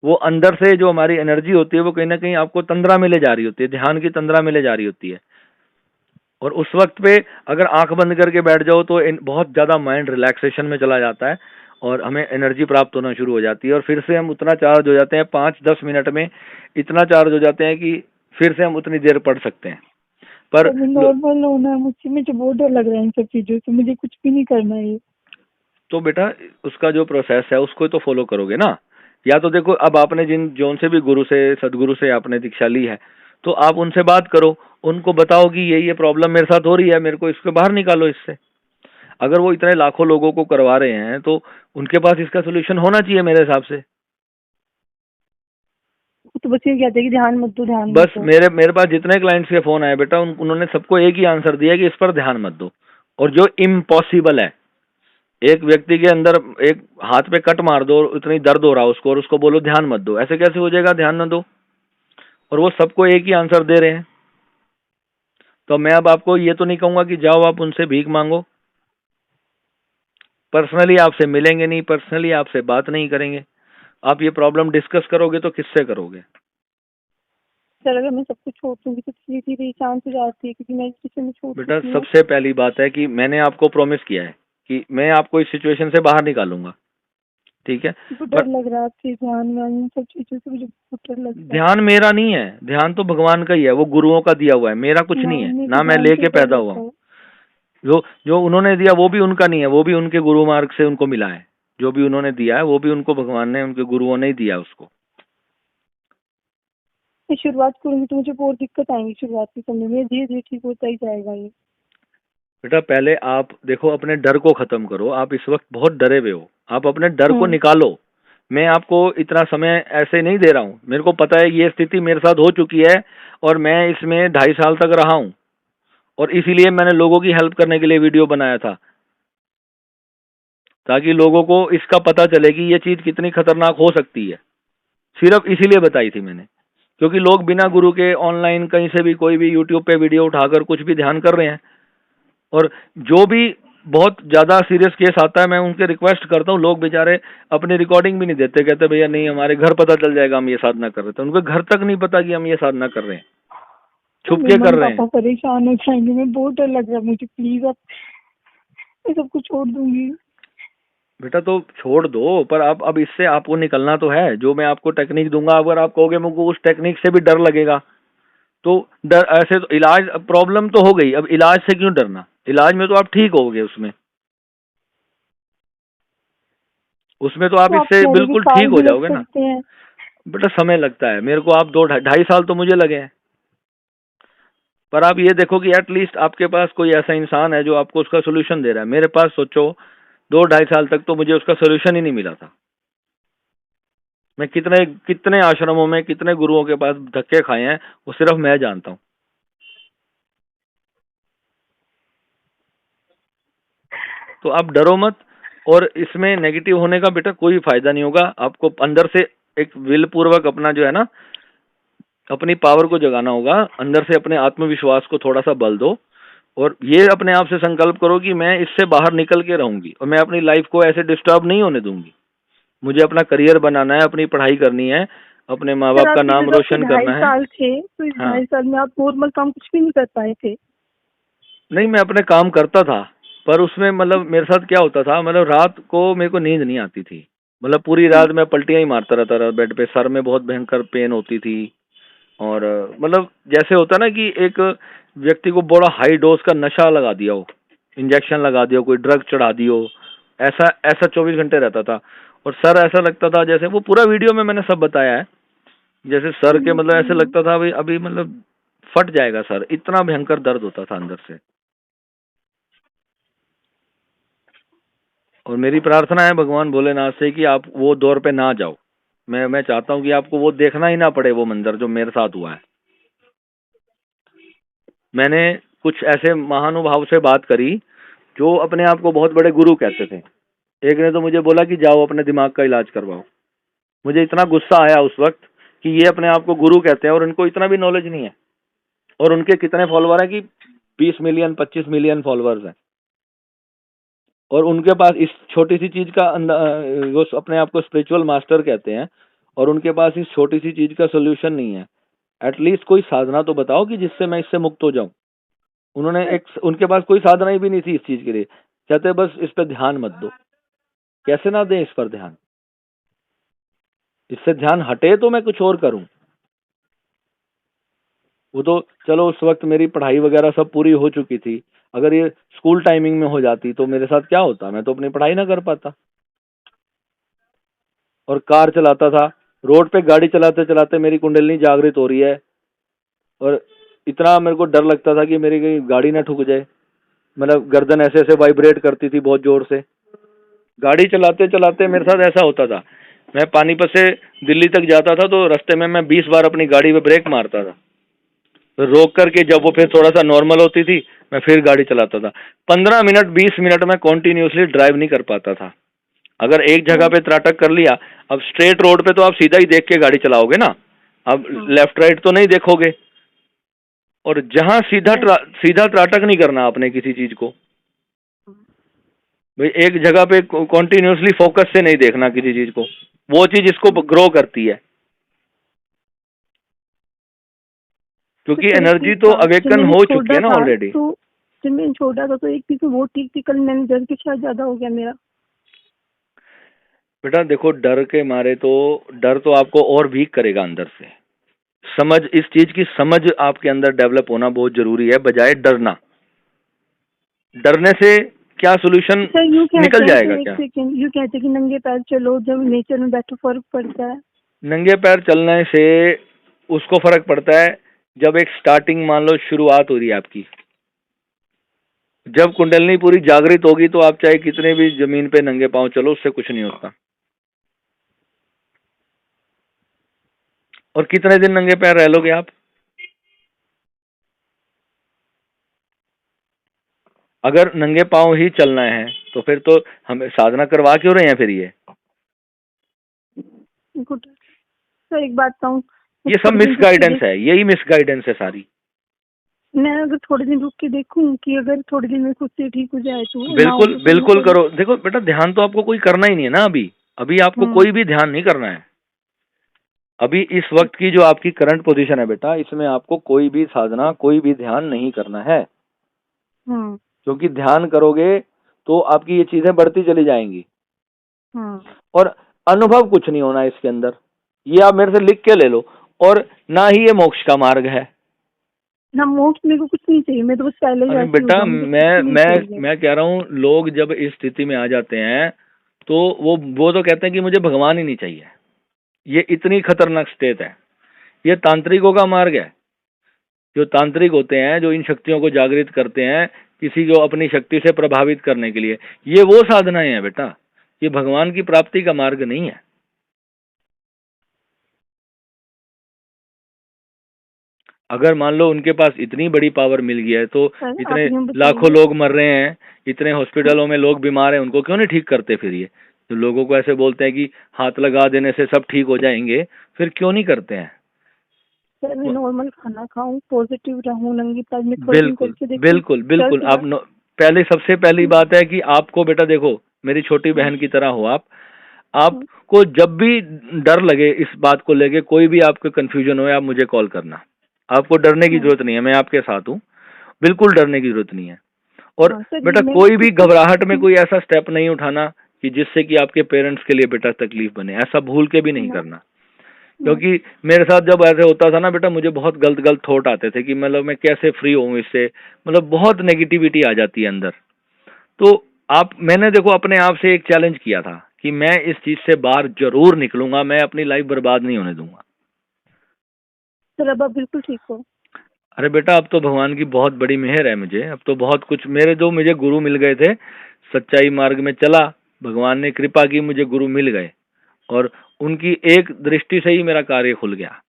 वो अंदर से जो हमारी एनर्जी होती है वो कहीं ना कहीं आपको तंद्रा में ले जा रही होती है, ध्यान की तंद्रा में ले जा रही होती है। और उस वक्त पे अगर आंख बंद करके बैठ जाओ तो बहुत ज्यादा माइंड रिलैक्सेशन में चला जाता है, और हमें एनर्जी प्राप्त होना शुरू हो जाती है, और फिर से हम उतना चार्ज हो जाते हैं, 5-10 मिनट में इतना चार्ज हो जाते हैं कि फिर से हम उतनी देर पढ़ सकते हैं। पर तो नॉर्मल होना है मुझसे, मुझे बहुत डर लग रहा है इन सब चीजों से, मुझे कुछ भी नहीं करना है ये। तो बेटा उसका जो प्रोसेस है उसको तो फॉलो करोगे ना, या तो देखो अब आपने जिन जोन से भी गुरु से, सदगुरु से आपने दीक्षा ली है, तो आप उनसे बात करो, उनको बताओ कि ये प्रॉब्लम मेरे साथ हो रही है, मेरे को इसके बाहर निकालो इससे। अगर वो इतने लाखों लोगों को करवा रहे हैं तो उनके पास इसका सोल्यूशन होना चाहिए मेरे हिसाब से। तो बस ये कहते हैं कि ध्यान मत दो, ध्यान मत बस दो। मेरे पास जितने क्लाइंट्स के फोन आए बेटा, उन्होंने सबको एक ही आंसर दिया कि इस पर ध्यान मत दो, और जो इम्पॉसिबल है, एक व्यक्ति के अंदर एक हाथ पे कट मार दो और इतनी दर्द हो रहा है उसको, और उसको बोलो ध्यान मत दो, ऐसे कैसे हो जाएगा ध्यान न दो? और वो सबको एक ही आंसर दे रहे हैं। तो मैं अब आपको ये तो नहीं कहूंगा कि जाओ आप उनसे भीख मांगो, पर्सनली आपसे मिलेंगे नहीं, पर्सनली आपसे बात नहीं करेंगे, आप ये प्रॉब्लम डिस्कस करोगे तो किससे करोगे? सर अगर मैं सब कुछ छोड़ दूंगी तो धीरे धीरे चांस हो जाती है, क्योंकि मैं किसी में छोड़ बेटा चुकी हूँ। सबसे पहली बात है कि मैंने आपको प्रॉमिस किया है कि मैं आपको इस सिचुएशन से बाहर निकालूंगा, ठीक है, तो डर पर लग रहा है आपके ध्यान में इन सब चीजों से, मुझे बहुत डर लगता है। ध्यान मेरा नहीं है, ध्यान तो भगवान का ही है, वो गुरुओं का दिया हुआ है, मेरा कुछ नहीं है मुझे ना, मैं ध्यान से लेके डर पैदा हुआ लगता हूँ। है। जो जो उन्होंने दिया वो भी उनका नहीं है, वो भी उनके गुरु मार्ग से उनको मिला है, जो भी उन्होंने दिया है वो भी उनको भगवान ने, उनके गुरुओं ने ही दिया उसको। मैं शुरुआत करूंगी तो मुझे बहुत दिक्कत आएंगी शुरुआत के समय में, धीरे धीरे ठीक होता ही जाएगा ये। बेटा पहले आप देखो अपने डर को खत्म करो, आप इस वक्त बहुत डरे हुए हो, आप अपने डर को हम्म। निकालो। मैं आपको इतना समय ऐसे नहीं दे रहा हूँ, मेरे को पता है ये स्थिति मेरे साथ हो चुकी है और मैं इसमें 2.5 साल तक रहा हूँ और इसीलिए मैंने लोगों की हेल्प करने के लिए वीडियो बनाया था, ताकि लोगों को इसका पता चले कि ये चीज कितनी खतरनाक हो सकती है। सिर्फ इसीलिए बताई थी मैंने, क्योंकि लोग बिना गुरु के ऑनलाइन कहीं से भी कोई भी यूट्यूब पे वीडियो उठाकर कुछ भी ध्यान कर रहे हैं। और जो भी बहुत ज्यादा सीरियस केस आता है मैं उनके रिक्वेस्ट करता हूँ, लोग बेचारे अपनी रिकॉर्डिंग भी नहीं देते, कहते भैया नहीं हमारे घर पता चल जाएगा हम ये साधना कर रहे थे। उनके घर तक नहीं पता कि हम ये साधना कर रहे हैं, तो छुप मेरे के कर मम्मी रहे पापा हैं। परेशान हो जाएंगे, मैं बहुत डर लग रहा है मुझे, प्लीज आप, मैं सब कुछ छोड़ दूंगी। बेटा तो छोड़ दो, पर आप अब इससे आपको निकलना तो है। जो मैं आपको टेक्निक दूंगा, अगर आप कहोगे मुझको उस टेक्निक से भी डर लगेगा, तो डर ऐसे तो इलाज, प्रॉब्लम तो हो गई, अब इलाज से क्यों डरना, इलाज में तो आप ठीक होगे, उसमें उसमें तो आप तो आप इससे कह रहे कि बिल्कुल ठीक साल हो भी लग जाओगे ना। सकते हैं। बेटा समय लगता है, मेरे को आप 2 ढाई साल तो मुझे लगे हैं, पर आप ये देखो कि एटलीस्ट आपके पास कोई ऐसा इंसान है जो आपको उसका सोल्यूशन दे रहा है। मेरे पास सोचो 2 ढाई साल तक तो मुझे उसका सोल्यूशन ही नहीं मिला था। मैं कितने कितने आश्रमों में कितने गुरुओं के पास धक्के खाए हैं वो सिर्फ मैं जानता हूँ। तो आप डरो मत, और इसमें नेगेटिव होने का बेटा कोई फायदा नहीं होगा। आपको अंदर से एक विल पूर्वक अपना जो है ना, अपनी पावर को जगाना होगा, अंदर से अपने आत्मविश्वास को थोड़ा सा बल दो और ये अपने आप से संकल्प करो कि मैं इससे बाहर निकल के रहूंगी और मैं अपनी लाइफ को ऐसे डिस्टर्ब नहीं होने दूंगी। मुझे अपना करियर बनाना है, अपनी पढ़ाई करनी है, अपने माँ सर बाप आप का ये नाम जो आपके रोशन ढाई करना है। साल थे, तो इस हाँ, 2.5 साल में आप नॉर्मल काम कुछ भी नहीं कर पाए थे? नहीं मैं अपने काम करता था, पर उसमें मतलब मेरे साथ क्या होता था, मतलब रात को मेरे को नींद नहीं आती थी। मतलब पूरी रात मैं पलटियां ही मारता रहता था बेड पे, सर में बहुत भयंकर पेन होती थी। और मतलब जैसे होता ना कि एक व्यक्ति को बड़ा हाई डोज का नशा लगा दिया हो, इंजेक्शन लगा दिया हो, कोई ड्रग चढ़ा दी हो, ऐसा ऐसा 24 घंटे रहता था। और सर ऐसा लगता था जैसे, वो पूरा वीडियो में मैंने सब बताया है, जैसे सर के मतलब ऐसे लगता था अभी अभी मतलब फट जाएगा सर, इतना भयंकर दर्द होता था अंदर से। और मेरी प्रार्थना है भगवान भोलेनाथ से कि आप वो दौर पे ना जाओ। मैं चाहता हूँ कि आपको वो देखना ही ना पड़े, वो मंजर जो मेरे साथ हुआ है। मैंने कुछ ऐसे महानुभाव से बात करी जो अपने आप को बहुत बड़े गुरु कहते थे। एक ने तो मुझे बोला कि जाओ अपने दिमाग का इलाज करवाओ। मुझे इतना गुस्सा आया उस वक्त कि ये अपने आप को गुरु कहते हैं और इनको इतना भी नॉलेज नहीं है। और उनके कितने फॉलोवर हैं कि 20 मिलियन 25 मिलियन फॉलोअर्स हैं, और उनके पास इस छोटी सी चीज का वो अपने आप को स्पिरिचुअल मास्टर कहते हैं, और उनके पास इस छोटी सी चीज का सोल्यूशन नहीं है। एटलीस्ट कोई साधना तो बताओ कि जिससे मैं इससे मुक्त हो जाऊं। उन्होंने एक, उनके पास कोई साधना ही भी नहीं थी इस चीज के लिए। कहते बस इस पे ध्यान मत दो। कैसे ना दें इस पर ध्यान, इससे ध्यान हटे तो मैं कुछ और करूं। वो तो चलो उस वक्त मेरी पढ़ाई वगैरह सब पूरी हो चुकी थी। अगर ये स्कूल टाइमिंग में हो जाती तो मेरे साथ क्या होता, मैं तो अपनी पढ़ाई ना कर पाता। और कार चलाता था, रोड पे गाड़ी चलाते चलाते मेरी कुंडलिनी जागृत हो रही है, और इतना मेरे को डर लगता था कि मेरी कहीं गाड़ी ना ठुक जाए। मतलब गर्दन ऐसे ऐसे वाइब्रेट करती थी बहुत जोर से। गाड़ी चलाते चलाते मेरे साथ ऐसा होता था, मैं पानीपत से दिल्ली तक जाता था तो रास्ते में मैं 20 बार अपनी गाड़ी पे ब्रेक मारता था, फिर रोक करके जब वो फिर थोड़ा सा नॉर्मल होती थी मैं फिर गाड़ी चलाता था। 15 मिनट 20 मिनट में कॉन्टिन्यूसली ड्राइव नहीं कर पाता था। अगर एक जगह पे त्राटक कर लिया, अब स्ट्रेट रोड पे तो आप सीधा ही देख के गाड़ी चलाओगे ना, अब लेफ्ट राइट तो नहीं देखोगे। और जहां सीधा त्राटक नहीं करना आपने किसी चीज को, भाई एक जगह पे कॉन्टिन्यूसली फोकस से नहीं देखना किसी चीज को, वो चीज इसको ग्रो करती है। तो क्योंकि सर एक एनर्जी चीज तो था, जब अवेकन मैंने हो चुकी छोड़ा है ना था ऑलरेडी। तो जब मैंने छोड़ा था तो एक चीज तो वो ठीक थी, कल मैंने डर के शायद ज्यादा हो गया मेरा। बेटा देखो, डर के मारे तो, डर तो आपको और वीक करेगा अंदर से। समझ, इस चीज की समझ आपके अंदर डेवलप होना बहुत जरूरी है, बजाय डरना। डरने से क्या सोल्यूशन सर यूँ कहते निकल हैं, जाएगा सर एक क्या। सेकेंड, यूँ कहते हैं कि नंगे पैर चलो, जब नेचर में बैठो फर्क पड़ता है। नंगे पैर चलने से उसको फर्क पड़ता है जब एक स्टार्टिंग, मान लो शुरुआत हो रही है आपकी, जब कुंडलनी पूरी जागृत होगी तो आप चाहे कितने भी जमीन पे नंगे पांव चलो उससे कुछ नहीं होता। और कितने दिन नंगे पैर रह लोगे आप? अगर नंगे पांव ही चलना है तो फिर तो हमें साधना करवा क्यों रहे हैं फिर ये? गुड सर, एक बात कहूँ, ये सब मिसगाइडेंस है, यही मिसगाइडेंस है सारी। मैं अगर थोड़े दिन रुक के देखूं कि अगर थोड़े दिन में खुद से ठीक हो जाए तो ना हो बिल्कुल तो बिल्कुल करो। देखो बेटा, ध्यान तो आपको कोई करना ही नहीं है ना अभी। अभी आपको कोई भी ध्यान नहीं करना है। अभी इस वक्त की जो आपकी करंट पोजीशन है बेटा, इसमें आपको कोई भी साधना, कोई भी ध्यान नहीं करना है। क्योंकि ध्यान करोगे तो आपकी ये चीजें बढ़ती चली जाएंगी और अनुभव कुछ नहीं होना इसके अंदर। ये आप मेरे से लिख के ले लो। और ना ही ये मोक्ष का मार्ग है ना, मोक्ष मेरे को कुछ नहीं चाहिए, मैं तो बस पहले ही अरे ऐसी हो बेटा, जाऊं, मुझे कुछ नहीं चाहिए। मैं कह रहा हूँ, लोग जब इस स्थिति में आ जाते हैं तो वो तो कहते हैं कि मुझे भगवान ही नहीं चाहिए। ये इतनी खतरनाक स्टेट है। ये तांत्रिकों का मार्ग है। जो तांत्रिक होते हैं, जो इन शक्तियों को जागृत करते हैं किसी को अपनी शक्ति से प्रभावित करने के लिए, ये वो साधनाएं हैं बेटा। ये भगवान की प्राप्ति का मार्ग नहीं है। अगर मान लो उनके पास इतनी बड़ी पावर मिल गई है तो इतने लाखों लोग मर रहे हैं, इतने हॉस्पिटलों में लोग बीमार हैं, उनको क्यों नहीं ठीक करते फिर ये? तो लोगों को ऐसे बोलते हैं कि हाथ लगा देने से सब ठीक हो जाएंगे, फिर क्यों नहीं करते हैं? सर मैं नॉर्मल खाना खाऊं, पॉजिटिव रहूं, नंगी पैर में थोड़े दिन बिल्कुल करके देखूं। बिल्कुल बिल्कुल। आप पहले, सबसे पहली बात है कि आपको बेटा देखो, मेरी छोटी बहन की तरह हो आप। आपको जब भी डर लगे इस बात को लेके, कोई भी आपको कंफ्यूजन हो, आप मुझे कॉल करना। आपको डरने की जरूरत नहीं है, मैं आपके साथ हूँ। बिल्कुल डरने की जरूरत नहीं है। और बेटा, कोई भी घबराहट में कोई ऐसा स्टेप नहीं उठाना कि जिससे कि आपके पेरेंट्स के लिए बेटा तकलीफ बने। ऐसा भूल के भी नहीं करना। क्योंकि मेरे साथ जब ऐसे होता था ना बेटा, मुझे बहुत गलत गलत थॉट आते थे कि मतलब मैं कैसे फ्री हूँ इससे, मतलब बहुत नेगेटिविटी आ जाती है अंदर। तो मैंने देखो अपने आप से एक चैलेंज किया था कि मैं इस चीज से बाहर जरूर निकलूंगा, मैं अपनी लाइफ बर्बाद नहीं होने दूंगा। सर अब आप बिल्कुल ठीक हो? अरे बेटा, अब तो भगवान की बहुत बड़ी मेहर है मुझे। अब तो बहुत कुछ, मुझे गुरु मिल गए थे, सच्चाई मार्ग में चला, भगवान ने कृपा की, मुझे गुरु मिल गए और उनकी एक दृष्टि से ही मेरा कार्य खुल गया।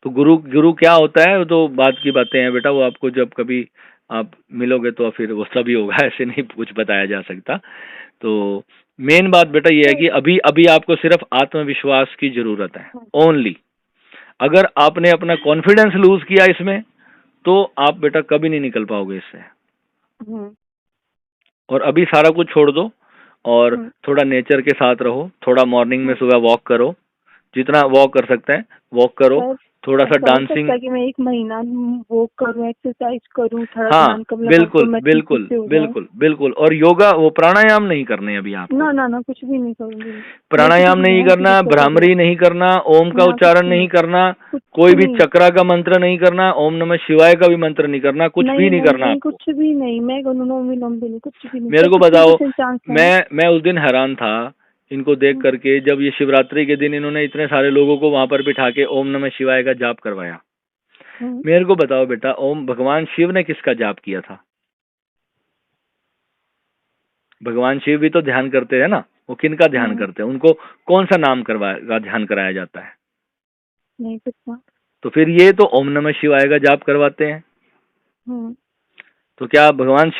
तो गुरु गुरु क्या होता है वो तो बात की बातें हैं बेटा, वो आपको जब कभी आप मिलोगे तो फिर वो सभी होगा, ऐसे नहीं कुछ बताया जा सकता। तो मेन बात बेटा ये है कि अभी अभी आपको सिर्फ आत्मविश्वास की जरूरत है, ओनली। अगर आपने अपना कॉन्फिडेंस लूज किया इसमें तो आप बेटा कभी नहीं निकल पाओगे इससे। और अभी सारा कुछ छोड़ दो और थोड़ा नेचर के साथ रहो। थोड़ा मॉर्निंग में सुबह वॉक करो, जितना वॉक कर सकते हैं वॉक करो। थोड़ा सा डांसिंग, कि मैं 1 महीना वॉक करूं, एक्सरसाइज करूं, थोड़ा हाँ ध्यान करूं, बिल्कुल बिल्कुल बिल्कुल बिल्कुल। और योगा, वो प्राणायाम नहीं करने अभी आप। ना कुछ भी नहीं करूंगी। प्राणायाम नहीं करना, भ्रामरी नहीं करना, ओम का उच्चारण नहीं करना, कोई भी चक्रा का मंत्र नहीं करना, ओम नमः शिवाय का भी मंत्र नहीं करना, कुछ भी नहीं करना आपको। कुछ भी नहीं, मैं कुछ भी नहीं। मेरे को बताओ, मैं उस दिन हैरान था इनको देख करके, जब ये शिवरात्रि के दिन इन्होंने इतने सारे लोगों को वहां पर बिठा के ओम नमः शिवाय का जाप करवाया। मेरे को बताओ बेटा, ओम भगवान शिव ने किसका जाप किया था? भगवान शिव भी तो ध्यान करते हैं ना, वो किनका ध्यान करते हैं? उनको कौन सा नाम का ध्यान कराया जाता है? नहीं पता। तो फिर ये तो ओम नमः शिवाय का जाप करवाते हैं। तो क्या भगवान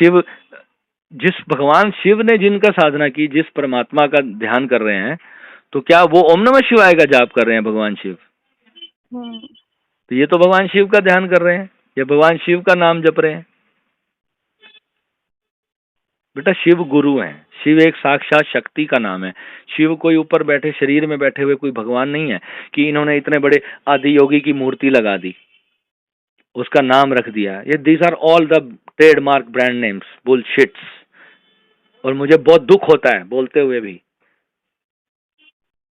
शिव ने जिनका साधना की, जिस परमात्मा का ध्यान कर रहे हैं, तो क्या वो ओम नमः शिवाय का जाप कर रहे हैं भगवान शिव? तो ये तो भगवान शिव का ध्यान कर रहे हैं, ये भगवान शिव का नाम जप रहे हैं। बेटा शिव गुरु हैं, शिव एक साक्षात शक्ति का नाम है। शिव कोई ऊपर बैठे शरीर में बैठे हुए कोई भगवान नहीं है कि इन्होंने इतने बड़े आदि योगी की मूर्ति लगा दी, उसका नाम रख दिया। ये these are all the trademark brand names, bullshits. और मुझे बहुत दुख होता है बोलते हुए भी।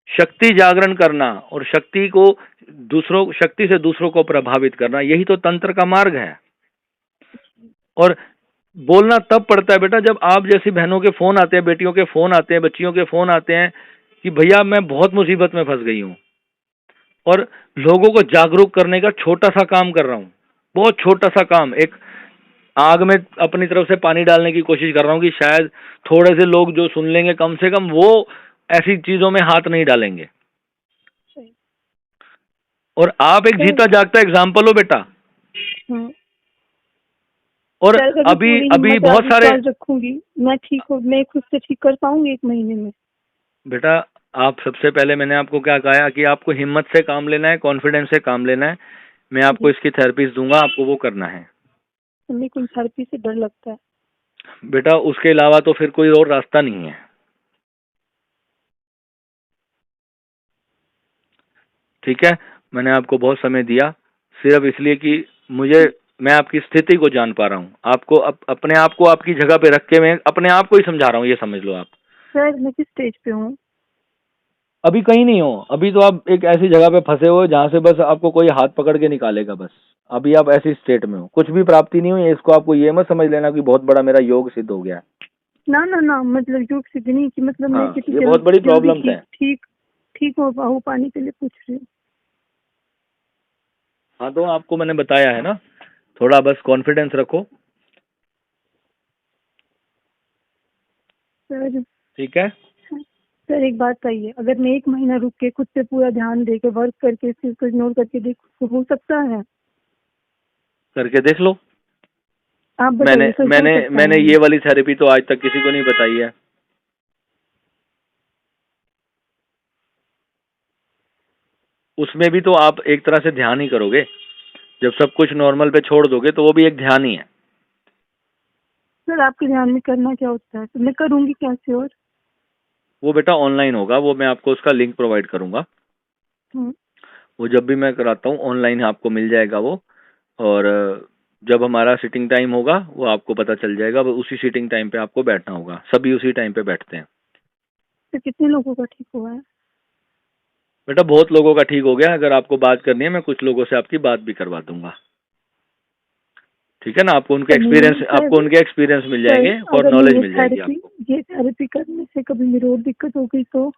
शक्ति जागरण करना और शक्ति से दूसरों को प्रभावित करना, यही तो तंत्र का मार्ग है। और बोलना तब पड़ता है बेटा जब आप जैसी बहनों के फोन आते हैं, बेटियों के फोन आते हैं, बच्चियों के फोन आते हैं कि भैया मैं बहुत मुसीबत में फंस गई हूँ, और लोगों को जागरूक करने का छोटा सा काम कर रहा हूँ, बहुत छोटा सा काम, एक आग में अपनी तरफ से पानी डालने की कोशिश कर रहा हूँ कि शायद थोड़े से लोग जो सुन लेंगे, कम से कम वो ऐसी चीजों में हाथ नहीं डालेंगे। और आप एक जीता जागता एग्जाम्पल हो बेटा। हम्म। और सर, कभी अभी पूरी अभी हिम्मत और बहुत सारे, विश्वास रखूंगी, मैं ठीक हो, मैं खुद से ठीक कर पाऊंगी 1 महीने में। बेटा आप सबसे पहले मैंने आपको क्या कहा कि आपको हिम्मत से काम लेना है, कॉन्फिडेंस से काम लेना है। मैं आपको जी। इसकी थेरेपीज दूंगा, आपको वो करना है। हमें कोई थेरेपी से डर लगता है। बेटा उसके अलावा तो फिर कोई और रास्ता नहीं है। ठीक है, मैंने आपको बहुत समय दिया सिर्फ इसलिए कि मुझे, मैं आपकी स्थिति को जान पा रहा हूँ। आपको अपने आप को आपकी जगह पे रख के मैं अपने आप को ही समझा रहा हूँ, ये समझ लो आप। सर, मैं किस स्टेज पे हूँ? अभी कहीं नहीं हो, अभी तो आप एक ऐसी जगह पे फंसे हो जहाँ से बस आपको कोई हाथ पकड़ के निकालेगा बस। अभी आप ऐसी स्टेट में हो, कुछ भी प्राप्ति नहीं हुई है, इसको आपको ये मत समझ लेना कि बहुत बड़ा मेरा योग सिद्ध हो गया है। ना ना ना, मतलब योग सिद्ध नहीं की, मतलब मैं हाँ, कितनी ये बहुत बड़ी जल्दी प्रॉब्लम्स ठीक हैं। ठीक ठीक हो पाने के लिए पूछ रही हूँ। हाँ तो आपको मैंने बताया है ना, थोड़ा बस कॉन्फिडेंस रखो। सर। ठीक है, सर, एक बात चाहिए, अगर मैं 1 महीना रुक के खुद पे पूरा ध्यान दे के वर्क करके इस चीज को इग्नोर करके देखूं तो हो सकता है? करके देख लो। आप मैंने बताइए सर, हो मैंने सकता मैंने है? ये वाली थेरेपी तो आज तक किसी को नहीं बताई है। उसमें भी तो आप एक तरह से ध्यान ही करोगे। जब सब कुछ नॉर्मल पे छोड़ दोगे तो वो भी एक ध्यान ही है। सर, आपके ध्यान में करना क्या होता है, तो मैं करूंगी कैसे? और वो बेटा ऑनलाइन होगा, वो मैं आपको उसका लिंक प्रोवाइड करूंगा। हम्म, वो जब भी मैं कराता हूँ ऑनलाइन आपको मिल जाएगा वो। और जब हमारा सिटिंग टाइम होगा वो आपको पता चल जाएगा, वो उसी सिटिंग टाइम पे आपको बैठना होगा, सभी उसी टाइम पे बैठते हैं। तो कितने लोगों का ठीक हुआ है? बेटा बहुत लोगों का ठीक हो गया, अगर आपको बात करनी है मैं कुछ लोगों से आपकी बात भी करवा दूंगा। ठीक है ना, पर नहीं आपको सर। उनके एक्सपीरियंस मिल सर, जाएंगे और अगर मैं नॉलेज मिल जाएगी आपको। ये थेरेपी करने से कभी मेरी और दिक्कत हो गई तो?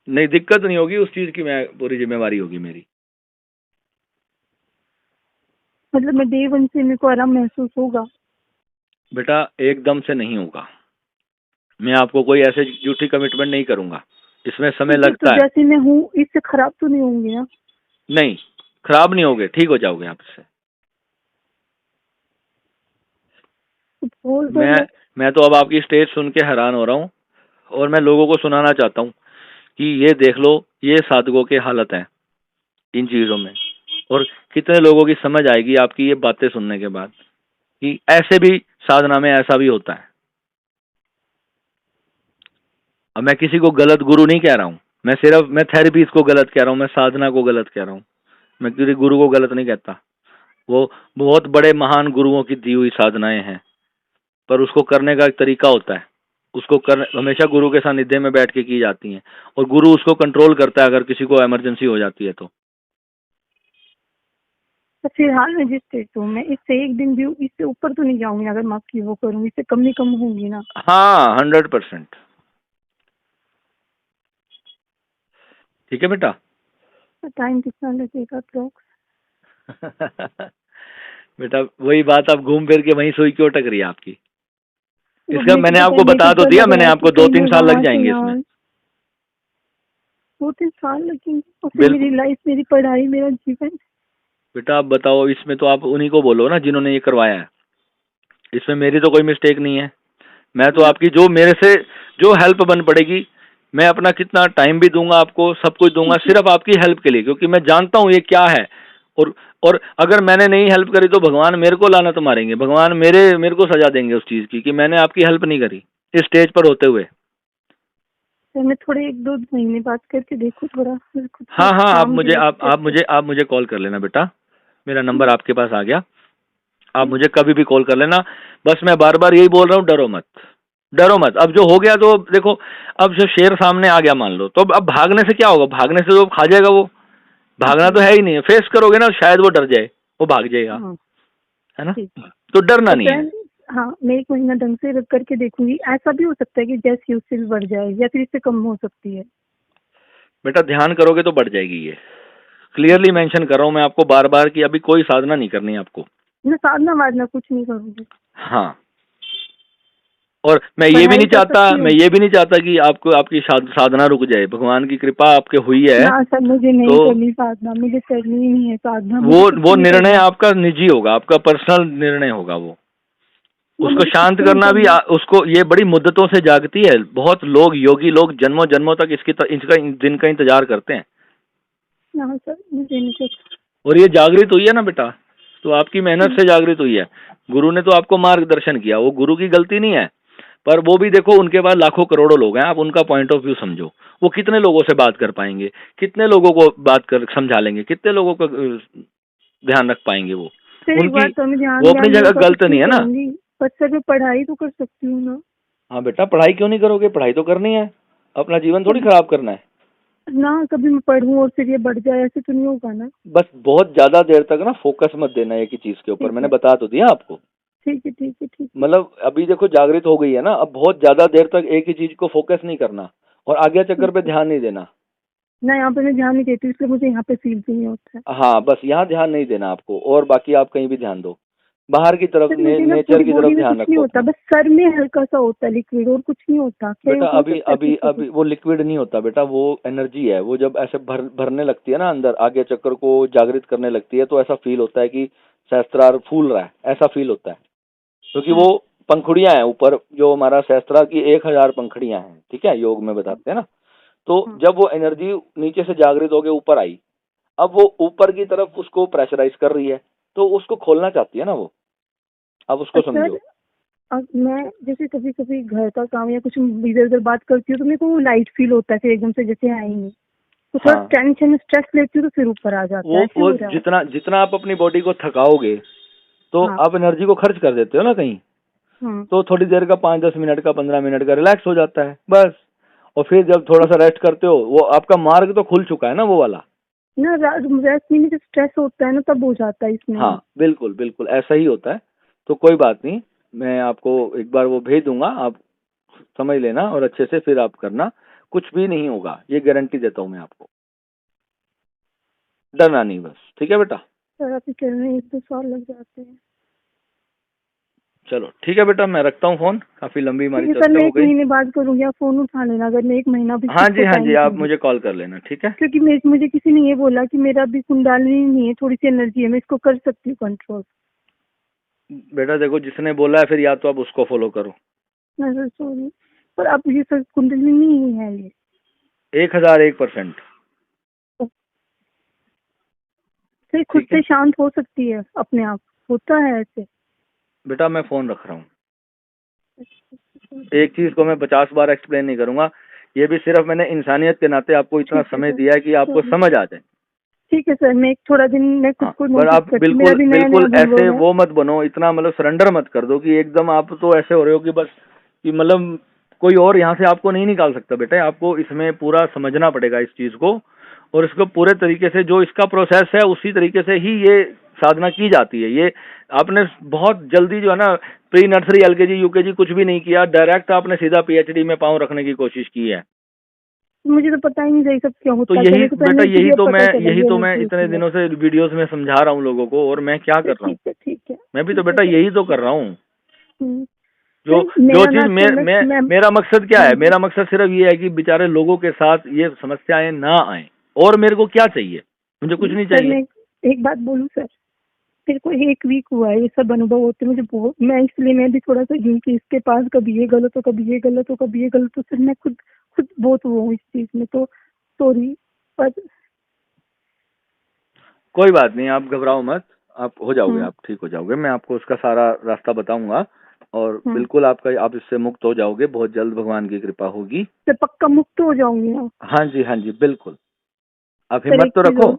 नहीं दिक्कत नहीं होगी, उस चीज की मैं पूरी जिम्मेवारी होगी मेरी। मतलब मैं डे 1 से मेरे को आराम महसूस होगा? बेटा एकदम से नहीं होगा, मैं आपको कोई ऐसे झूठी कमिटमेंट नहीं करूंगा, इसमें समय ठीक है, तो लगता है। जैसे मैं हूँ इससे खराब तो नहीं होंगे ना? नहीं, खराब नहीं होगे, ठीक हो जाओगे आप इससे। तो बोल दो मैं मैं। मैं तो अब आपकी स्टेज सुन के हैरान हो रहा हूँ, और मैं लोगों को सुनाना चाहता हूँ कि ये देख लो, ये साधकों की हालत है इन चीजों में। और कितने लोगों की समझ आएगी आपकी ये बातें सुनने के बाद कि ऐसे भी साधना में ऐसा भी होता है। अब मैं किसी को गलत गुरु नहीं कह रहा हूँ, मैं थेरेपी को गलत कह रहा हूँ, मैं साधना को गलत कह रहा हूँ। मैं किसी गुरु को गलत नहीं कहता। वो बहुत बड़े महान गुरुओं की दी हुई साधनाएं हैं, पर उसको करने का एक तरीका होता है। उसको कर हमेशा गुरु के सानिध्य में बैठ के की जाती हैं, और गुरु उसको कंट्रोल करता है अगर किसी को इमरजेंसी हो जाती है तो। तो फिलहाल मैं जिस स्टेज पे हूँ, मैं इससे एक दिन भी इससे ऊपर तो नहीं जाऊंगी अगर मैं आपकी वो करूंगी, इससे कम नहीं कम होंगी ना? हाँ 100%। ठीक है बेटा। टाइम कितना लगेगा अप्रोक्स? बेटा वही बात, आप घूम फिर के वहीं सुई क्यों अटक रही है आपकी। अब इसका मेरे को मैंने पता है, आपको मेरे बता को तो डर दिया, लग मैंने रहा है कि आपको दो कहीं मैं तीन साल लग वहां से जाएंगे इसमें। यहाँ 2-3 साल लगेंगे और फिर मेरी बिल्कुल लाइफ, मेरी पढ़ाई, मेरा जीवन। बेटा, आप बताओ, इसमें तो आप उन्हीं को बोलो ना जिन्होंने ये करवाया है, इसमें मेरी तो कोई मिस्टेक नहीं है। मैं तो आपकी जो मेरे से जो हेल्प बन पड़ेगी, मैं अपना कितना टाइम भी दूंगा आपको, सब कुछ दूंगा जी। सिर्फ आपकी हेल्प के लिए, क्योंकि मैं जानता हूँ ये क्या है। और और अगर मैंने नहीं हेल्प करी तो भगवान मेरे को लानत मारेंगे, भगवान मेरे को सजा देंगे उस चीज की कि मैंने आपकी हेल्प नहीं करी इस स्टेज पर होते हुए। सर, मैं थोड़े 1-2 महीने बात करके देखूँ, थोड़ा मेरे खुद पे हाँ हाँ, काम भी है करके। आप मुझे कॉल कर लेना बेटा, मेरा नंबर ठीक आपके पास आ गया। आप है। मुझे कभी भी कॉल कर लेना। बस मैं बार बार यही बोल रहा हूँ, डरो मत, डरो मत। अब जो हो गया तो देखो, अब जो शेर सामने आ गया मान लो, तो अब भागने से क्या होगा, भागने से तो खा जाएगा वो। भागना जी। तो है ही नहीं है, फेस करोगे ना, शायद वो डर जाए, वो भाग जाएगा, हाँ। है ना। ठीक। तो डरना तो नहीं है। सर, हाँ, मैं 1 महीना ढंग से रख करके देखूंगी। ऐसा भी हो सकता है कि जैसे उससे भी बढ़ जाए या फिर इससे कम हो सकती है? बेटा ध्यान करोगे तो बढ़ जाएगी ये, ठीक क्लियरली है। मेंशन कर रहा हूं मैं आपको बार बार कि अभी कोई साधना नहीं करनी है आपको। मैं साधना वाधना कुछ नहीं करूंगी। हाँ और मैं ये भी पढ़ाई नहीं कर चाहता, सकती मैं हूँ। ये भी नहीं चाहता कि आपको आपकी साधना रुक जाए। भगवान की कृपा आपके हुई है ना सर, मुझे तो नहीं करनी साधना, मुझे करनी ही नहीं है साधना, वो मुझे कुछ वो नहीं निर्णय करना। आपका निजी होगा, आपका पर्सनल निर्णय होगा वो। वो उसको मुझे कुछ शांत नहीं करना भी करना। उसको ये बड़ी मुद्दतों से जागती है। बहुत लोग, योगी लोग जन्मों जन्मों तक इसका दिन का इंतजार करते हैं। ना सर, मुझे नहीं कुछ। और ये जागृत हुई है ना बेटा, तो आपकी मेहनत से जागृत हुई है। गुरु ने तो आपको मार्गदर्शन किया, वो गुरु की गलती नहीं है। पर वो भी देखो, उनके पास लाखों करोड़ों लोग हैं, आप उनका पॉइंट ऑफ व्यू समझो। वो कितने लोगों से बात कर पाएंगे, कितने लोगों को बात कर समझा लेंगे, कितने लोगों का ध्यान रख पाएंगे वो। सर एक उनकी बात तो, मैं ध्यान वो अपनी ध्यान जगह लोगों का कुछ गलत नहीं नहीं है ना। करूंगी, पर सर मैं पढ़ाई तो कर सकती हूँ ना। हाँ बेटा, पढ़ाई क्यों नहीं करोगे? पढ़ाई तो करनी है, अपना जीवन थोड़ी खराब करना है। ना कभी मैं पढ़ूं और फिर ये बढ़ जाए, ऐसे तो नहीं होगा ना। बस बहुत ज्यादा देर तक ना फोकस मत देना एक ही चीज के ऊपर, ठीक मैंने है, बता तो दिया आपको। ठीक है, ठीक है, ठीक है। मतलब अभी देखो जागृत हो गई है ना, अब बहुत ज्यादा देर तक एक ही चीज को फोकस नहीं करना और आगे चक्कर ठीक पे है। ध्यान नहीं देना। ना यहाँ पे मैं ध्यान नहीं देती, इसलिए मुझे यहाँ पे फील भी नहीं होता है। हाँ, बस यहाँ ध्यान नहीं देना आपको, और बाकी आप कहीं भी ध्यान दो, बाहर की तरफ, सर मुझे ना नेचर पूरी की बॉडी तरफ में कुछ ध्यान नहीं रखो होता, अपने। बस सर में हल्का सा होता है लिक्विड, और कुछ नहीं होता। क्या ये बेटा हो अभी सकता है अभी किसी को? अभी वो लिक्विड नहीं होता बेटा, वो एनर्जी है। वो जब ऐसे भरने लगती है ना अंदर, आगे चक्कर को जागृत करने लगती है, तो ऐसा फील होता है कि सहस्त्रार फूल रहा है, ऐसा फील होता है। क्योंकि वो हाँ, पंखुड़ियां हैं ऊपर, जो हमारा सहस्त्रार की 1000 पंखुड़ियां हैं, ठीक है, योग में बताते हैं ना। तो हाँ। जब वो एनर्जी नीचे से जागृत होके ऊपर आई, अब वो ऊपर की तरफ उसको प्रेशराइज कर रही है, तो उसको खोलना चाहती है ना वो। अब उसको पर सर, समझो। अब मैं जैसे कभी कभी घर का काम या कुछ इधर उधर बात करती हूँ तो मेरे को लाइट फील होता है, फिर एकदम से जैसे आएंगे तो थोड़ा हाँ, टेंशन स्ट्रेस लेती हूँ तो फिर ऊपर आ जाता है, ऐसे वो हो रहा है। जितना जितना आप अपनी बॉडी को थकाओगे, तो हाँ, आप एनर्जी को खर्च कर देते हो ना कहीं। हाँ। तो थोड़ी देर का 5-10 मिनट का, 15 मिनट का रिलैक्स हो जाता है बस। और फिर जब थोड़ा सा रेस्ट करते हो, वो आपका मार्ग तो खुल चुका है ना वो वाला। ना रेस्ट में जब स्ट्रेस होता है ना तब हो जाता है इसमें हाँ भी। बिल्कुल बिल्कुल ऐसा ही होता है। तो कोई बात नहीं, मैं आपको एक बार वो भेज दूंगा, आप समझ लेना और अच्छे से फिर आप करना। कुछ भी नहीं होगा, ये गारंटी देता हूँ मैं आपको। डरना नहीं बस, ठीक है बेटा। सर आप ही कह रहे हैं 1-2 साल लग जाते हैं। चलो ठीक है बेटा, मैं रखता हूँ फोन, काफी लंबी ठीक हमारी है सर, चर्चा मैं हो 1 गई। महीने बाद करूंगी, आप फोन उठा लेना अगर मैं 1 महीना भी हाँ खुद को जी, हाँ जी, टाइम आप दूंगी। मुझे कॉल कर लेना, ठीक है। क्योंकि मुझे किसी ने ये बोला कि मेरा अभी कुंडलिनी नहीं है, थोड़ी सी एनर्जी है, मैं इसको कर सकती हूँ कंट्रोल। बेटा देखो, जिसने बोला है फिर या तो आप उसको फॉलो करो। मैं सर सॉरी, पर अब ये सर कुंडलिनी नहीं है ये। 1001%। सर खुद ठीक से है शांत हो सकती है अपने आप, होता है ऐसे? बेटा, मैं फोन रख रहा हूँ। एक चीज को मैं 50 बार एक्सप्लेन नहीं करूंगा, ये भी सिर्फ मैंने इंसानियत के नाते आपको इतना ठीक है समय सर, दिया है कि आपको सॉरी। समझ आ जाए। ठीक है सर, मैं थोड़ा दिन मैं खुद हाँ, को पर नोटिस आप करती हूँ, मेरा बिल्कुल भी नया नया बिल्कुल ऐसे अनुभव है। वो मत बनो, इतना मतलब सरेंडर मत कर दो कि एकदम आप तो ऐसे हो रहे हो कि बस, कि मतलब कोई और यहाँ से आपको नहीं निकाल सकता। बेटा आपको इसमें पूरा समझना पड़ेगा इस चीज को, और इसको पूरे तरीके से, जो इसका प्रोसेस है उसी तरीके से ही ये साधना की जाती है। ये आपने बहुत जल्दी जो है ना, प्री नर्सरी, एलकेजी, यूकेजी कुछ भी नहीं किया, डायरेक्ट आपने सीधा पीएचडी में पांव रखने की कोशिश की है। मुझे तो पता ही नहीं था ये सब क्या तो होता है, क्या यही मेरे को तो बेटा, एनर्जी भी अब पता चला ये यही तो मैं एनर्जी इतने होती है। दिनों से वीडियोस में समझा रहा हूँ लोगों को, और मैं क्या कर रहा हूँ। ठीक है, ठीक है, मैं भी तो ठीक है बेटा सर। यही तो कर रहा हूँ। जो सर जो मेरा ना चीज अचानक मैं, मेरा मकसद क्या हाँ है, जी, मेरा मकसद सिर्फ ये है कि बेचारे लोगों के साथ ये समस्याएं ना आए। और मेरे को क्या चाहिए? मुझे कुछ नहीं सर चाहिए। मैं एक बात बोलूँ सर, मेरे को 1 वीक हुआ है ये सब अनुभव होते मुझे बहुत, मैं इसलिए मैं भी थोड़ा सा हूँ कि इसके पास कभी ये गलत हो, कभी ये गलत हो, कभी ये गलत हो। सर मैं खुद खुद बहुत वो हूँ इस चीज में, तो सॉरी। पर कोई बात नहीं, आप घबराओ मत, आप हो जाओगे, हम्म, आप ठीक हो जाओगे। मैं आपको उसका सारा रास्ता बताऊंगा, और हम्म, बिल्कुल आप इससे मुक्त हो जाओगे, बहुत जल्द भगवान की कृपा होगी। सर पक्का मुक्त हो जाऊंगी ना? हाँ जी, हाँ जी, बिल्कुल। आप सर हिम्मत एक तो चीज रखो। और,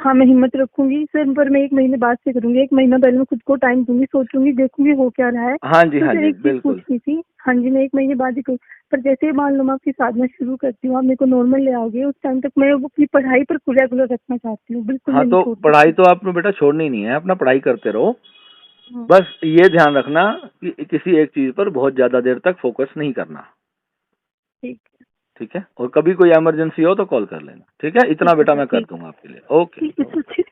हाँ मैं हिम्मत रखूंगी सर, पर मैं 1 महीने बाद से करूंगी, 1 महीना पहले मैं खुद को टाइम दूंगी, सोचूंगी, देखूंगी हो क्या रहा है। हाँ जी, तो हाँ सर जी, एक चीज बिल्कुल। पूछनी थी। हाँ जी, मैं 1 महीने बाद ही करूँ, पर जैसे ही मान लो मैं आपकी साधना शुरू करती हूँ, आप मेरे को नॉर्मल ले आओगे, उस टाइम तक मैं वो अपनी पढ़ाई पर रेगुलर रखना चाहती हूँ, बिल्कुल हाँ, मैं नहीं तो छोड़ पढ़ाई सकती। तो आपने बेटा छोड़नी नहीं है, अपना पढ़ाई करते रहो। हाँ, बस ये ध्यान रखना कि किसी एक चीज पर बहुत ज्यादा देर तक फोकस नहीं करना। ठीक है, ठीक है, और कभी कोई इमरजेंसी हो तो कॉल कर लेना। ठीक है, इतना ठीक है बेटा सर, मैं कर ठीक, दूंगा आपके लिए। ओके। ठीक है सर, ठीक।